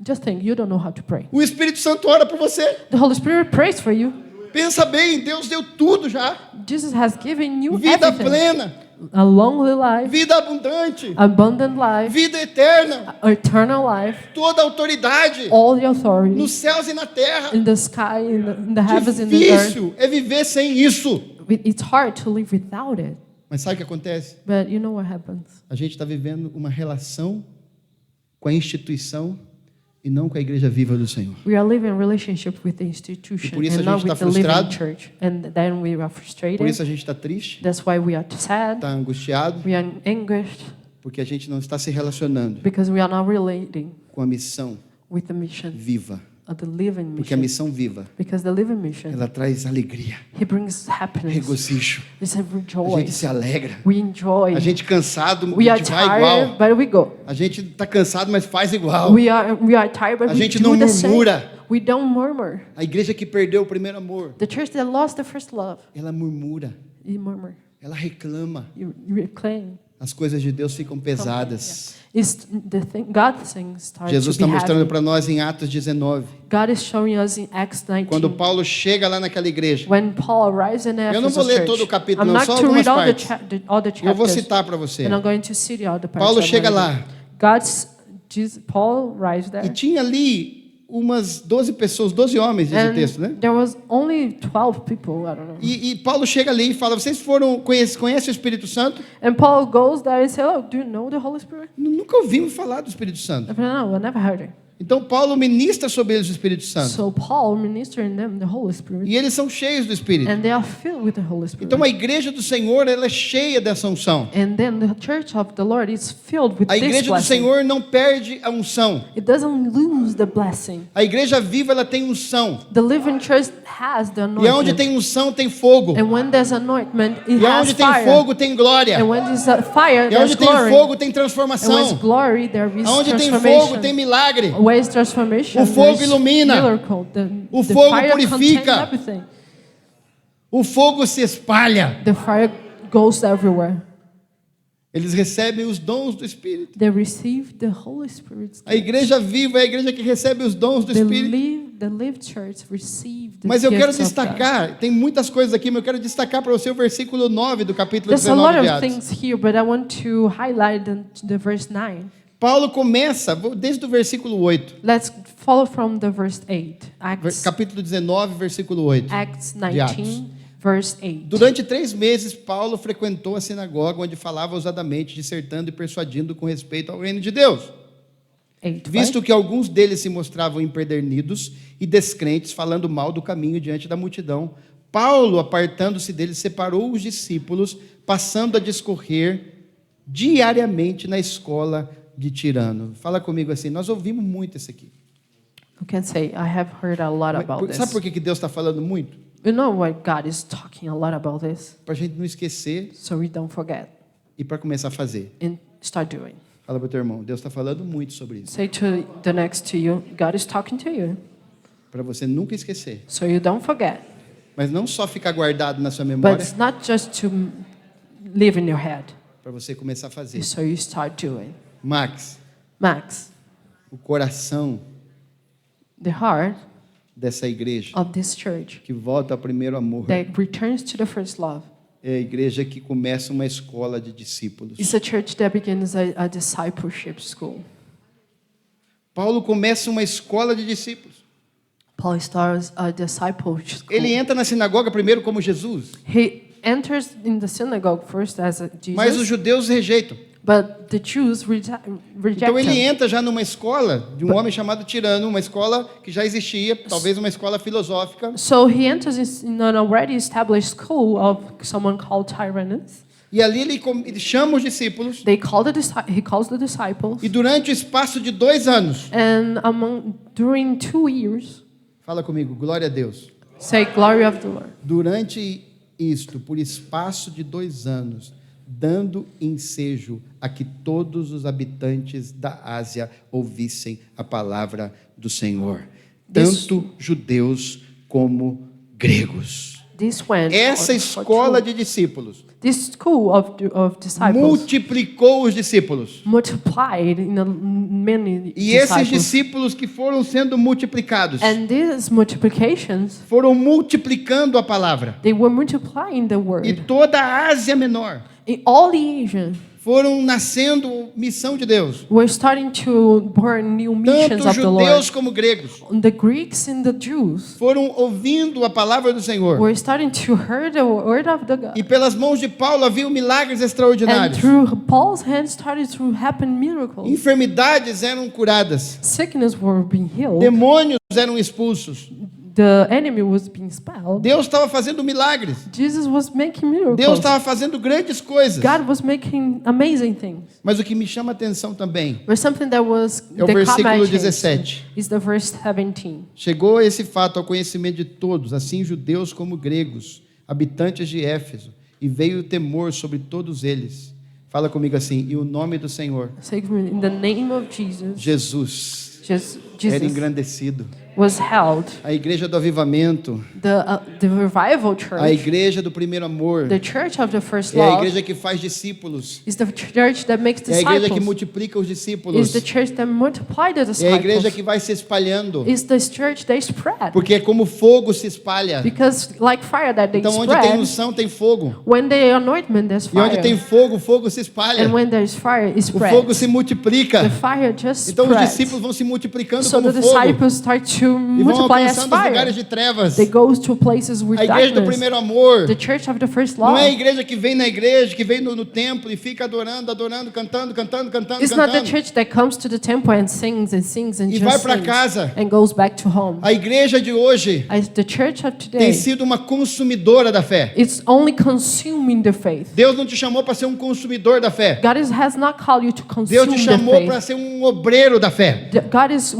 Just think, you don't know how to pray. O Espírito Santo ora por você. The Holy Spirit prays for you. Pensa bem, Deus deu tudo já. Jesus has given you Vida everything. plena, A long life, vida abundante, abundant life, vida eterna, eternal life, toda autoridade all the authority nos céus e na terra. in the sky, in the heavens, in the earth. Difícil é viver sem isso. It's hard to live without it. Mas sabe o que acontece? But you know what happens? A gente está vivendo uma relação com a instituição e não com a igreja viva do Senhor. We are living in relationship with the institution E por isso and a not gente with tá the living frustrado. church. And then we are Por frustrated. isso a gente está triste, That's why we are sad. está angustiado, We are anguished porque a gente não está se relacionando because we are not relating com a missão with the mission, viva. the living Porque a mission. missão viva, Because the living mission, ela traz alegria, He brings happiness. regozijo. It's a A gente rejoice. se alegra. We enjoy. A gente cansado, a We are gente vai igual. tired, but we go. A gente está cansado, mas faz igual. We are tired, but A we gente do não the same. murmura. We don't murmur. A igreja que perdeu o primeiro amor, The church that lost the first love, ela murmura, you murmur. ela reclama. You reclaim. As coisas de Deus ficam pesadas. It's the thing, God things start Jesus to está be mostrando heavy. para nós em Atos 19, God is showing us in Acts 19. quando Paulo chega lá naquela igreja. When Paul arrives in Eu não vou Ephesus ler church, todo o capítulo, I'm não, not só to algumas read partes. all the Eu vou chapters, citar para você. and I'm going to cite all the parts. Paulo I'm chega gonna lá. read. Paul arrives there. E tinha ali umas 12 pessoas, 12 homens, diz o And texto, né? there was only 12 people, I don't know. E Paulo chega ali e fala: vocês conhecem o Espírito Santo? And Paul goes there and says, "Oh, do you know the Holy Spirit?" Nunca ouvimos falar do Espírito Santo. I said, "No, I never heard it." Então Paulo ministra sobre eles o Espírito Santo. So Paul ministering them the Holy Spirit, E eles são cheios do Espírito. and they are filled with the Holy Spirit. Então a igreja do Senhor, ela é cheia dessa unção. And then the church of the Lord is filled with A this igreja do blessing. Senhor não perde a unção. It doesn't lose the blessing. A igreja viva, ela tem unção. The living church has the E aonde anointment. tem unção, tem fogo. And when there's anointment, it E has aonde tem fire. fogo, tem glória. And when there's a fire, E there's aonde tem glory. fogo, tem And when transformação. there's glory, there is Aonde tem transformation. fogo, tem milagre. Where is transformation? O fogo There is ilumina. miracle. O The fogo fire purifica. contains everything. O fogo se espalha. The fire goes everywhere. Eles recebem os dons do Espírito. They receive the Holy Spirit's A igreja viva é a igreja que recebe os dons do Espírito. The live church receive the Mas eu quero gifts of God. destacar, tem muitas coisas aqui, mas eu quero destacar para você o versículo 9 do capítulo There's a lot 19 de of Atos. things here, but I want to highlight the verse 9. Paulo começa, desde o versículo 8, Let's follow from the verse 8. Acts, capítulo 19, versículo 8. Acts de Atos. 19, verse 8. Durante 3 meses, Paulo frequentou a sinagoga, onde falava ousadamente, dissertando e persuadindo com respeito ao reino de Deus. 8, Visto que alguns deles se mostravam empedernidos e descrentes, falando mal do caminho diante da multidão, Paulo, apartando-se deles, separou os discípulos, passando a discorrer diariamente na escola de Tirano. Fala comigo assim, nós ouvimos muito isso aqui. You can say, I have heard a lot about Sabe this. por que Deus está falando muito? You know why God is talking a lot about this? Para a gente não esquecer So we don't forget e para começar a fazer. and start doing. Fala para o teu irmão, Deus está falando muito sobre isso. Say to the next to you, God is talking to you. Para você nunca esquecer. So you don't forget. Mas não só ficar guardado na sua But memória, it's not just to live in your head. para você começar a fazer. So you start doing. Max, Max, o coração the heart dessa igreja of this church que volta ao primeiro amor that returns to the first love é a igreja que começa uma escola de discípulos. is a church that begins a discipleship school. Paulo começa uma escola de discípulos. Paul starts a discipleship school. Ele entra na sinagoga primeiro como Jesus, He enters in the synagogue first as a mas os Jesus, judeus rejeitam. but the Jews reject Então ele him. entra já numa escola de um homem chamado Tirano, uma escola que já existia, talvez uma escola filosófica. So he enters in an already established school of someone called Tyrannus. E ali ele chama os discípulos. He calls the disciples, E durante o espaço de 2 anos, and during 2 years, fala comigo, glória a Deus. say glory of the Lord. Durante isto, por espaço de 2 anos, dando ensejo a que todos os habitantes da Ásia ouvissem a palavra do Senhor, tanto judeus como gregos. This went Essa on for escola 2. de discípulos This school of disciples multiplicou os discípulos. multiplied in many E esses disciples. discípulos que foram sendo multiplicados And these multiplications, foram multiplicando a palavra. they were multiplying the E word. toda a Ásia Menor In all the Asia, foram nascendo missão de Deus. we're starting to burn new missions Tanto of the judeus Lord. como gregos The Greeks and the Jews foram ouvindo a palavra do Senhor. were starting to hear the word of the God. E pelas mãos de Paulo havia milagres And extraordinários. through Paul's hands started to happen miracles. Enfermidades eram curadas. Sickness were being healed. Demônios eram expulsos. The enemy was being expelled. Deus estava fazendo milagres. Jesus was making Deus miracles. estava fazendo grandes coisas. God was making amazing things. Mas o que me chama a atenção também But something that was é o the versículo comment 17. is the verse 17. Chegou esse fato ao conhecimento de todos, assim judeus como gregos, habitantes de Éfeso, e veio o temor sobre todos eles. Fala comigo assim, e o nome do Senhor, Say with me, in the name of Jesus, Jesus, era Jesus engrandecido. was held. A igreja do avivamento, The revival a church, igreja do primeiro amor, the church of the first é a love, igreja que faz discípulos, is the church that makes é a igreja que disciples. multiplica os Is discípulos, the church that multiply the é a igreja disciples. que vai se espalhando, Is the church they spread. porque é como fogo se espalha. Because like fire that they Então onde tem spread, unção tem fogo, when they anointment there's e onde tem fire. fogo, fogo se espalha, And when there's fire, it o fogo spreads. se multiplica. The fire just Então os spreads. discípulos vão se multiplicando So como the fogo disciples start to e vão multiply as alcançando os lugares fire. de trevas. They go to places with A igreja do darkness. primeiro amor The church of the first não é a love. igreja que vem na igreja, que vem no templo e fica adorando, adorando, cantando, cantando, cantando, It's not the cantando. church that comes to the temple and sings and E vai just pra sings casa. and goes back to home. A igreja de hoje The church of tem today, sido uma consumidora da fé. it's only consuming the faith. Deus não te chamou para ser um consumidor da fé. God has not called you to Deus consume te the chamou para faith. ser um obreiro da fé. God is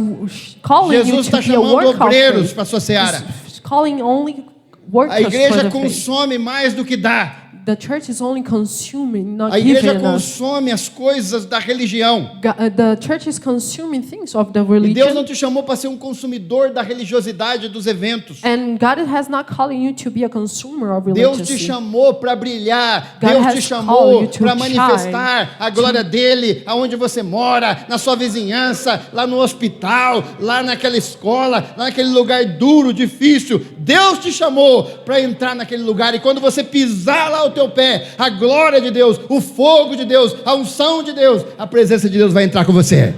calling you Jesus to está be a chamando worker of obreiros faith. para sua seara. He's calling only A workers for igreja the faith. consome mais do que dá. The church is only consuming, not A igreja giving us. consome as coisas da religião. The church is consuming things of the E Deus religion. não te chamou para ser um consumidor da religiosidade dos eventos. And God has not calling you to be a consumer of Deus te religion. chamou para brilhar. God Deus has te called chamou you to para shine, manifestar a glória dele aonde você mora, na sua vizinhança, lá no hospital, lá naquela escola, lá naquele lugar duro, difícil. Deus te chamou para entrar naquele lugar e quando você pisar lá o teu pé, a glória de Deus, o fogo de Deus, a unção de Deus, a presença de Deus vai entrar com você.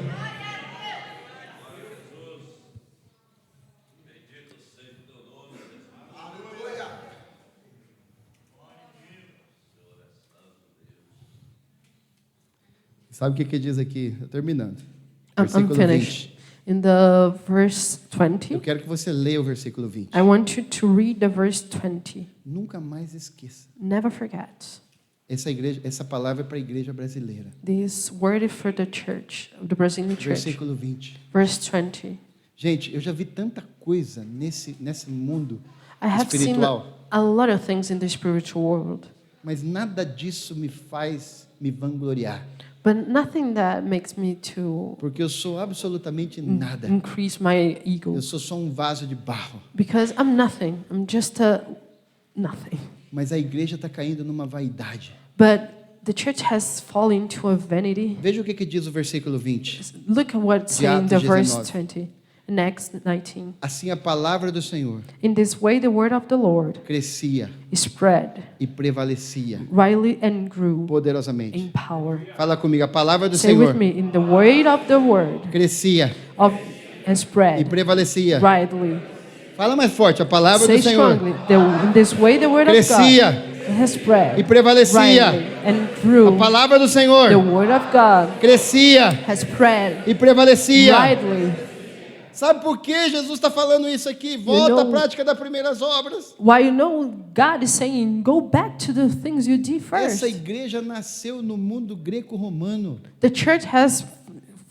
Sabe o que diz aqui? Terminando. I'm Versículo finished. 20. In the verse Eu 20, quero que você leia o versículo 20. I want you to read the verse 20. Nunca mais esqueça. Never forget. Essa palavra é para a igreja brasileira. This word is for the church, the Brazilian church. Versículo 20. Verse 20. Gente, eu já vi tanta coisa nesse mundo I have seen espiritual, a lot of things in the spiritual world, mas nada disso me faz me vangloriar, but nothing that makes me to porque eu sou absolutamente nada. increase my ego. Eu sou só um vaso de barro. Because I'm nothing. I'm just a nothing. Mas a igreja está caindo numa vaidade. But the church has fallen into a vanity. Veja o que diz o versículo 20. Look at what's De saying in the Atos verse 19. 20. Next 19. Assim a palavra do Senhor In this way the word of the Lord crescia spread e prevalecia rightly and grew poderosamente. in power. Fala comigo, a palavra do Say with Senhor me, in the weight of the word crescia of and e spread prevalecia. rightly. Fala mais forte, a palavra Say do Senhor strongly. In this way the word of crescia God has spread e prevalecia. rightly and grew. A palavra do Senhor The word of God crescia has spread e prevalecia. rightly. Sabe por que Jesus está falando isso aqui? Volta à know- prática das primeiras obras. Why God is saying, go back to the things you did first. Essa igreja nasceu no mundo greco-romano. The church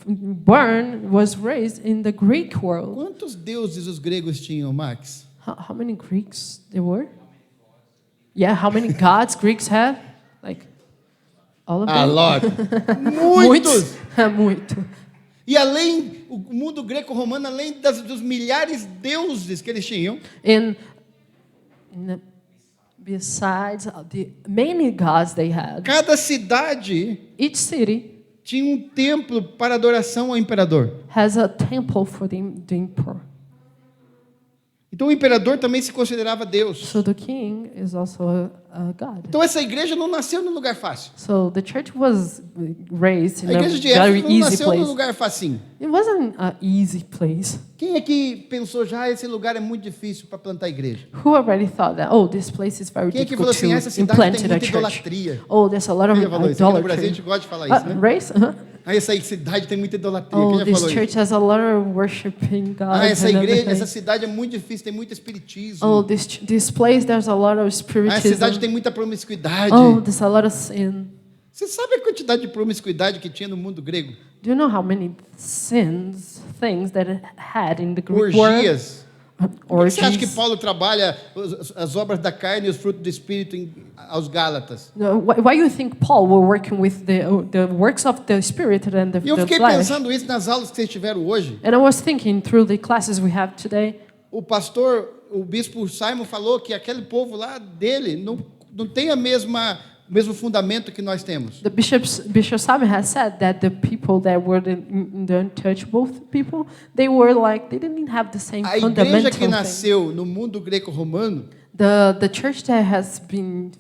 was raised in the Greek world. Quantos deuses os gregos tinham, Max? How many Greeks there were? Yeah, how many gods Greeks have? Like all of A them? lot. Muitos. Muito. E além, o mundo greco-romano, além dos milhares de deuses que eles tinham, In the besides the many gods they had, Cada cidade each city tinha um templo para adoração ao imperador. has a temple for the emperor. Então o imperador também se considerava Deus. So the king is also a god. Então essa igreja não nasceu num lugar fácil. So the church was raised A in a igreja de very Éfeso não easy nasceu num place. lugar facinho. It wasn't an easy place. Quem é que pensou já esse lugar é muito difícil para plantar igreja? Who already thought that, oh, this place is very Quem é que falou difficult assim, essa to cidade implant tem in a muita church? idolatria? Oh, there's a lot of Quem já falou isso? Aqui no Brasil a idolatry. gente gosta de falar isso, né? Race? Ah, essa cidade tem muita idolatria. Oh, Quem já this falou church isso? has a lot of worshiping God. Ah, essa igreja, everything. essa cidade é muito difícil, tem muito espiritismo. Oh, this place, there's a lot of Ah, essa cidade spiritism. tem muita promiscuidade. Oh, there's a lot of sin. Você sabe a quantidade de promiscuidade que tinha no mundo grego? Do you know how many things that it had in the Greek world? Orgias. Por que você acha que Orgies. Paulo trabalha as obras da carne e os frutos do espírito aos Gálatas? No, why you think Paul were working with the works of the spirit and the E eu fiquei flesh? pensando isso nas aulas que vocês tiveram hoje. And I was thinking through the classes we have today. O bispo Simon falou que aquele povo lá dele não tem o mesmo fundamento que nós temos. The Bishop Simon has said that the people that were the untouchable people, they didn't have the same A igreja fundamental que thing. nasceu no mundo greco-romano The church that has been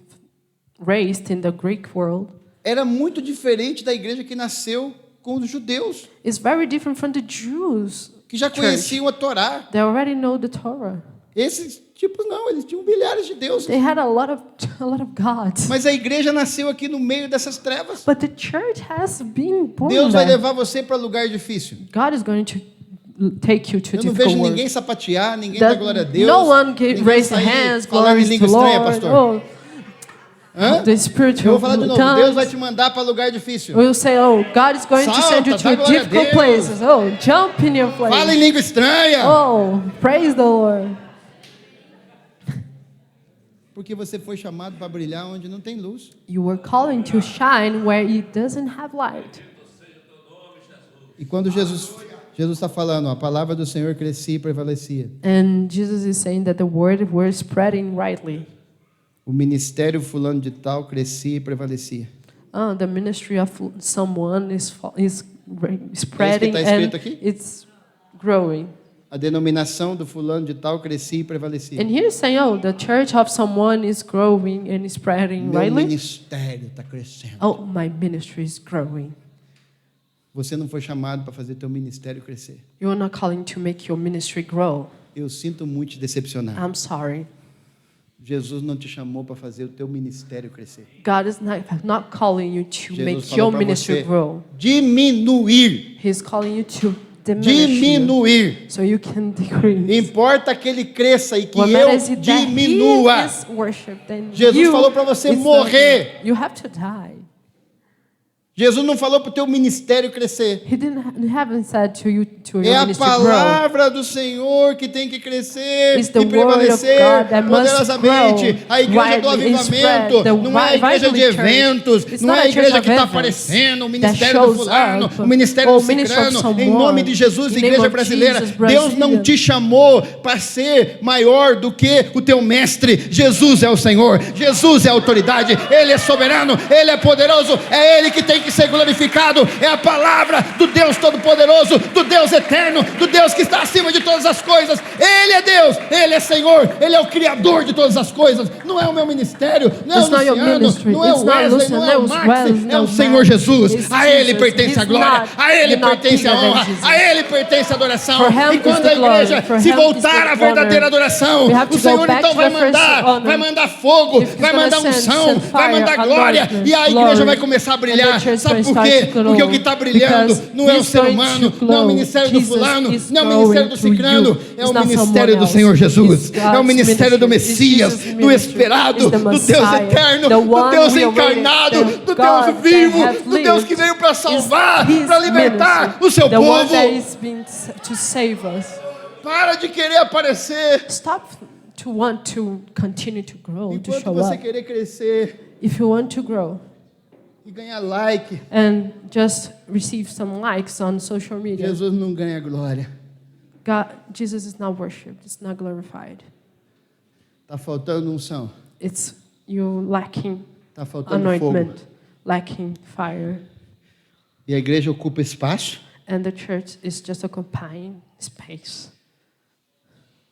raised in the Greek world era muito diferente da igreja que nasceu com os judeus, is very different from the Jews. que já Church. conheciam a Torá. They already know the Torah. Esses tipos não, eles tinham milhares de deuses. They had a lot of gods. Mas a igreja nasceu aqui no meio dessas trevas. But the church has been born Deus vai there. levar você para lugar difícil. God is going to take you to Eu não difficult vejo work. ninguém sapatear, ninguém dá That glória a Deus. no one can ninguém raise sair hands, falando em glory língua to estranha, Lord. pastor. Oh, Hã? the Eu spiritual vou falar de novo. Deus vai tongues. te mandar para lugar difícil. We'll say, oh, God is going to send you Salta, to dá glória a difficult Deus. places. Oh, jump in your Fala em place. língua estranha. Oh, praise the Lord. Porque você foi chamado para brilhar onde não tem luz. You were calling to shine where it doesn't have light. E quando Jesus está falando, a palavra do Senhor crescia e prevalecia. And Jesus is saying that the word were spreading rightly. O ministério fulano de tal crescia e prevalecia. The ministry of someone is spreading está escrito and aqui? it's growing. A denominação do fulano de tal crescia e prevalecia. And here it's saying, oh, the church of someone is growing and spreading Meu rightly. ministério está crescendo. Oh, my ministry is growing. Você não foi chamado para fazer teu ministério crescer. You are not calling to make your ministry grow. Eu sinto muito te decepcionar. I'm sorry. Jesus não te chamou para fazer o teu ministério crescer. God is not calling you to Jesus make falou your para ministry você grow. diminuir. He's calling you to diminish you, Diminuir. so you can decrease. Importa que ele cresça e que What eu matters is that diminua. He is worshipped and Jesus you falou para você is morrer. the- You have to die. Jesus não falou para o teu ministério crescer. He haven't said to you to É your a ministry grow. palavra do Senhor que tem que crescer It's the e word of prevalecer God that must poderosamente. grow A igreja do widely and spread. avivamento The não é a igreja de Vitally Church. eventos, It's não not é a a church igreja of que está events aparecendo, o that ministério do shows fulano, up, o ministério or do ministry of ciclano. Em someone. nome de Jesus, In the igreja name of brasileira, Jesus, Deus não Brazilian. te chamou para ser maior do que o teu mestre. Jesus é o Senhor, Jesus é a autoridade, Ele é soberano, Ele é poderoso, é Ele que tem que ser glorificado, é a palavra do Deus Todo-Poderoso, do Deus Eterno, do Deus que está acima de todas as coisas. Ele é Deus, Ele é Senhor, Ele é o Criador de todas as coisas. Não é o meu ministério, não é o It's not your Luciano, ministry. não é It's o not Wesley, Luciano, não é o it's Max, Wesley, é o no Senhor man. Jesus. It's A Ele Jesus. pertence a He's glória, not- a Ele you're not pertence a bigger than honra, Jesus. a Ele pertence a adoração. For him E is quando the a igreja glory. For se him is voltar the à verdadeira honor. adoração, We have o to Senhor go back então to vai the first mandar, honor. vai mandar fogo, If he's vai gonna mandar send unção, vai fire, mandar glória, anointment, e a igreja glory, vai começar a and brilhar. the church Sabe will por start quê? to glow, Porque o que está brilhando because não é o he's ser going humano, to não é o glow. ministério do Jesus fulano, is não é o ministério do growing through ciclano, you. é It's o not ministério do someone Senhor else. Jesus, It's é o God's ministério do ministry. It's Messias, Jesus' do ministry. esperado, It's the do Deus Messiah, eterno, the do one Deus we awaited, encarnado, the do God Deus that vivo, have do Deus que lived. veio para salvar, His para libertar ministry, o seu the one povo. that is being to save us. Para de querer aparecer. Stop to want to continue to grow, to Enquanto show você up. querer crescer If you want to grow e ganhar like, and just receive some likes on social media, Jesus não ganha glória. God, Jesus is not worshipped, it's not glorified. Está faltando unção. It's you lacking Está faltando fogo. anointment, lacking fire. E a igreja ocupa espaço, And the church is just occupying space.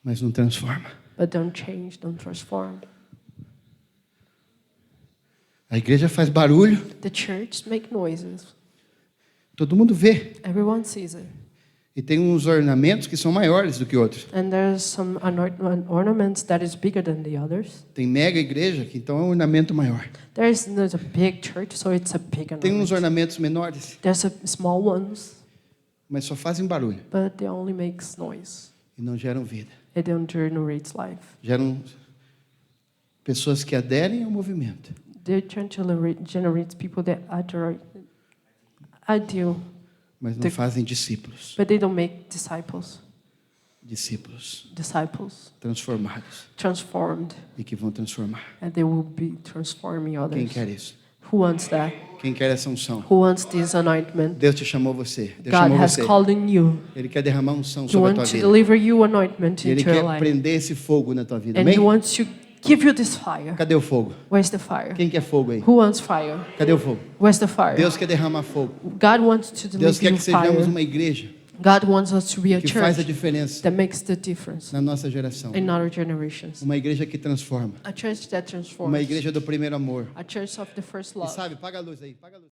mas não transforma. But don't change, don't transform. A igreja faz barulho, The church make noises. todo mundo vê. Everyone sees it. E tem uns ornamentos que são maiores do que outros. And there's some ornaments that is bigger than the others. Tem mega igreja, que então é um ornamento maior. There's a big church, so it's a big Tem uns ornament. ornamentos menores, There's a small ones, mas só fazem barulho but they only make noise. e não geram vida. They don't generate life. Geram pessoas que aderem ao movimento, They generate people that ideal, mas não fazem discípulos. but they don't make disciples. Discípulos Disciples transformados transformed, e que vão transformar. and they will be transforming Quem others. quer isso? Who wants that? Quem quer essa unção? Who wants this anointment? Deus te chamou você. Deus God chamou has você. called in you. Ele quer derramar unção He sobre a tua wants to vida. deliver you anointment E Ele into your quer life. prender esse fogo na tua vida. And Amém? He wants to give you this fire. Cadê o fogo? Where's the fire? Quem quer fogo aí? Who wants fire? Cadê o fogo? Where's the fire? Deus quer derramar fogo. God wants to Deus deliver quer you que sejamos fire. uma igreja God wants us to be a que faz a church diferença that makes the difference na nossa geração. in our generations. Uma igreja que transforma. A church that transforms. Uma igreja do primeiro amor. A church of the first E love. sabe, paga a luz aí, paga a luz.